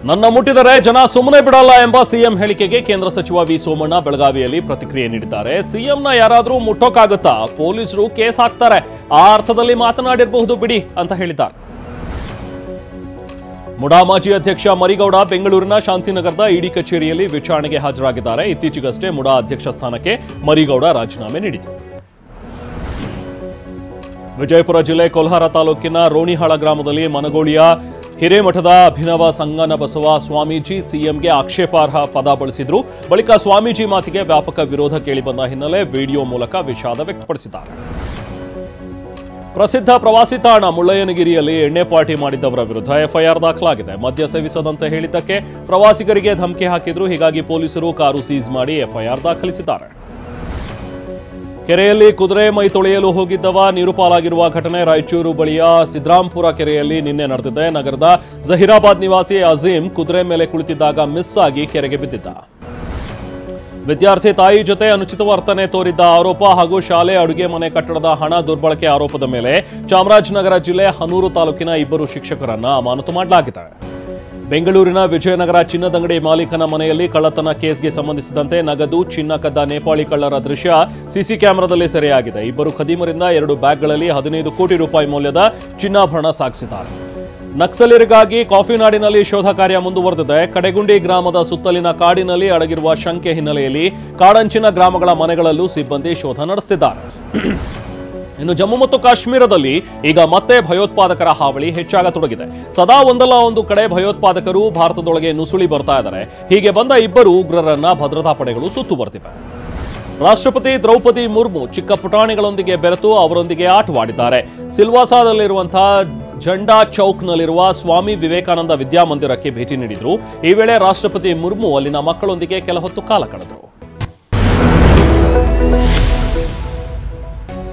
ನನ್ನ ಮುಟ್ಟಿದರೆ ಜನ ಸುಮ್ಮನೆ ಬಿಡಲ್ಲ ಎಂಬ ಸಿಎಂ ಹೇಳಿಕೆಗೆ ಕೇಂದ್ರ ಸಚಿವ ವಿ ಸೋಮಣ್ಣ ಬೆಳಗಾವಿಯಲ್ಲಿ ಪ್ರತಿಕ್ರಿಯೆ ನೀಡಿದ್ದಾರೆ. ಸಿಎಂನ ಯಾರಾದರೂ ಮುಟ್ಟೋಕಾಗುತ್ತಾ? ಪೊಲೀಸರು ಕೇಸ್ ಹಾಕ್ತಾರೆ, ಆ ಅರ್ಥದಲ್ಲಿ ಮಾತನಾಡಿರಬಹುದು ಬಿಡಿ ಅಂತ ಹೇಳಿದ್ದಾರೆ. ಮುಡಾ ಮಾಜಿ ಅಧ್ಯಕ್ಷ ಮರಿಗೌಡ ಬೆಂಗಳೂರಿನ ಶಾಂತಿನಗರದ ಇಡಿ ಕಚೇರಿಯಲ್ಲಿ ವಿಚಾರಣೆಗೆ ಹಾಜರಾಗಿದ್ದಾರೆ. ಇತ್ತೀಚೆಗಷ್ಟೇ ಮುಡಾ ಅಧ್ಯಕ್ಷ ಸ್ಥಾನಕ್ಕೆ ಮರಿಗೌಡ ರಾಜೀನಾಮೆ ನೀಡಿದರು. ವಿಜಯಪುರ ಜಿಲ್ಲೆ ಕೊಲ್ಹಾರ ತಾಲೂಕಿನ ರೋಣಿಹಾಳ ಗ್ರಾಮದಲ್ಲಿ ಮನಗೋಳಿಯ ಹಿರೇಮಠದ ಅಭಿನವ ಸಂಗನಬಸವ ಸ್ವಾಮೀಜಿ ಸಿಎಂಗೆ ಆಕ್ಷೇಪಾರ್ಹ ಪದ ಬಳಸಿದ್ರು. ಬಳಿಕ ಸ್ವಾಮೀಜಿ ಮಾತಿಗೆ ವ್ಯಾಪಕ ವಿರೋಧ ಕೇಳಿಬಂದ ಹಿನ್ನೆಲೆ ವಿಡಿಯೋ ಮೂಲಕ ವಿಷಾದ ವ್ಯಕ್ತಪಡಿಸಿದ್ದಾರೆ. ಪ್ರಸಿದ್ಧ ಪ್ರವಾಸಿ ತಾಣ ಮುಳ್ಳಯ್ಯನಗಿರಿಯಲ್ಲಿ ಎಣ್ಣೆ ಪಾರ್ಟಿ ಮಾಡಿದ್ದವರ ವಿರುದ್ಧ ಎಫ್ಐಆರ್ ದಾಖಲಾಗಿದೆ. ಮದ್ಯ ಸೇವಿಸದಂತೆ ಹೇಳಿದ್ದಕ್ಕೆ ಪ್ರವಾಸಿಗರಿಗೆ ಧಮಕಿ ಹಾಕಿದ್ರು. ಹೀಗಾಗಿ ಪೊಲೀಸರು ಕಾರು ಸೀಸ್ ಮಾಡಿ ಎಫ್ಐಆರ್ ದಾಖಲಿಸಿದ್ದಾರೆ. ಕೆರೆಯಲ್ಲಿ ಕುದುರೆ ಮೈ ತೊಳೆಯಲು ಹೋಗಿದ್ದವ ನೀರು ಪಾಲಾಗಿರುವ ಘಟನೆ ರಾಯಚೂರು ಬಳಿಯ ಸಿದ್ರಾಂಪುರ ಕೆರೆಯಲ್ಲಿ ನಿನ್ನೆ ನಡೆದಿದೆ. ನಗರದ ಜಹೀರಾಬಾದ್ ನಿವಾಸಿ ಅಜೀಂ ಕುದುರೆ ಮೇಲೆ ಕುಳಿತಿದ್ದಾಗ ಮಿಸ್ ಆಗಿ ಕೆರೆಗೆ ಬಿದ್ದಿದ್ದ. ವಿದ್ಯಾರ್ಥಿ ತಾಯಿ ಜೊತೆ ಅನುಚಿತ ವರ್ತನೆ ತೋರಿದ್ದ ಆರೋಪ ಹಾಗೂ ಶಾಲೆ ಅಡುಗೆ ಮನೆ ಕಟ್ಟಡದ ಹಣ ದುರ್ಬಳಕೆ ಆರೋಪದ ಮೇಲೆ ಚಾಮರಾಜನಗರ ಜಿಲ್ಲೆ ಹನೂರು ತಾಲೂಕಿನ ಇಬ್ಬರು ಶಿಕ್ಷಕರನ್ನ ಅಮಾನತು ಮಾಡಲಾಗಿದೆ. ಬೆಂಗಳೂರಿನ ವಿಜಯನಗರ ಚಿನ್ನದಂಗಡಿ ಮಾಲೀಕನ ಮನೆಯಲ್ಲಿ ಕಳ್ಳತನ ಕೇಸ್ಗೆ ಸಂಬಂಧಿಸಿದಂತೆ ನಗದು ಚಿನ್ನ ಕದ್ದ ನೇಪಾಳಿ ಕಳ್ಳರ ದೃಶ್ಯ ಸಿಸಿ ಕ್ಯಾಮೆರಾದಲ್ಲಿ ಸೆರೆಯಾಗಿದೆ. ಇಬ್ಬರು ಖದೀಮರಿಂದ 2 ಬ್ಯಾಗ್ಗಳಲ್ಲಿ 15 ಕೋಟಿ ರೂಪಾಯಿ ಮೌಲ್ಯದ ಚಿನ್ನಾಭರಣ ಸಾಗಿಸಿದ್ದಾರೆ. ನಕ್ಸಲರಿಗಾಗಿ ಕಾಫಿನಾಡಿನಲ್ಲಿ ಶೋಧ ಕಾರ್ಯ ಮುಂದುವರೆದಿದೆ. ಕಡೆಗುಂಡಿ ಗ್ರಾಮದ ಸುತ್ತಲಿನ ಕಾಡಿನಲ್ಲಿ ಅಡಗಿರುವ ಶಂಕೆ ಹಿನ್ನೆಲೆಯಲ್ಲಿ ಕಾಡಂಚಿನ ಗ್ರಾಮಗಳ ಮನೆಗಳಲ್ಲೂ ಸಿಬ್ಬಂದಿ ಶೋಧ ನಡೆಸುತ್ತಿದ್ದಾರೆ. ಇನ್ನು ಜಮ್ಮು ಮತ್ತು ಕಾಶ್ಮೀರದಲ್ಲಿ ಈಗ ಮತ್ತೆ ಭಯೋತ್ಪಾದಕರ ಹಾವಳಿ ಹೆಚ್ಚಾಗತೊಡಗಿದೆ. ಸದಾ ಒಂದಲ್ಲ ಒಂದು ಕಡೆ ಭಯೋತ್ಪಾದಕರು ಭಾರತದೊಳಗೆ ನುಸುಳಿ ಬರ್ತಾ ಇದ್ದಾರೆ. ಹೀಗೆ ಬಂದ ಇಬ್ಬರು ಉಗ್ರರನ್ನ ಭದ್ರತಾ ಪಡೆಗಳು ಸುತ್ತುವರೆದಿವೆ. ರಾಷ್ಟ್ರಪತಿ ದ್ರೌಪದಿ ಮುರ್ಮು ಚಿಕ್ಕ ಪುಟಾಣಿಗಳೊಂದಿಗೆ ಬೆರೆತು ಅವರೊಂದಿಗೆ ಆಟವಾಡಿದ್ದಾರೆ. ಸಿಲ್ವಾಸಾದಲ್ಲಿರುವಂತಹ ಜಂಡಾ ಚೌಕ್ನಲ್ಲಿರುವ ಸ್ವಾಮಿ ವಿವೇಕಾನಂದ ವಿದ್ಯಾಮಂದಿರಕ್ಕೆ ಭೇಟಿ ನೀಡಿದರು. ಈ ವೇಳೆ ರಾಷ್ಟ್ರಪತಿ ಮುರ್ಮು ಅಲ್ಲಿನ ಮಕ್ಕಳೊಂದಿಗೆ ಕೆಲ ಹೊತ್ತು ಕಾಲ ಕಳೆದರು.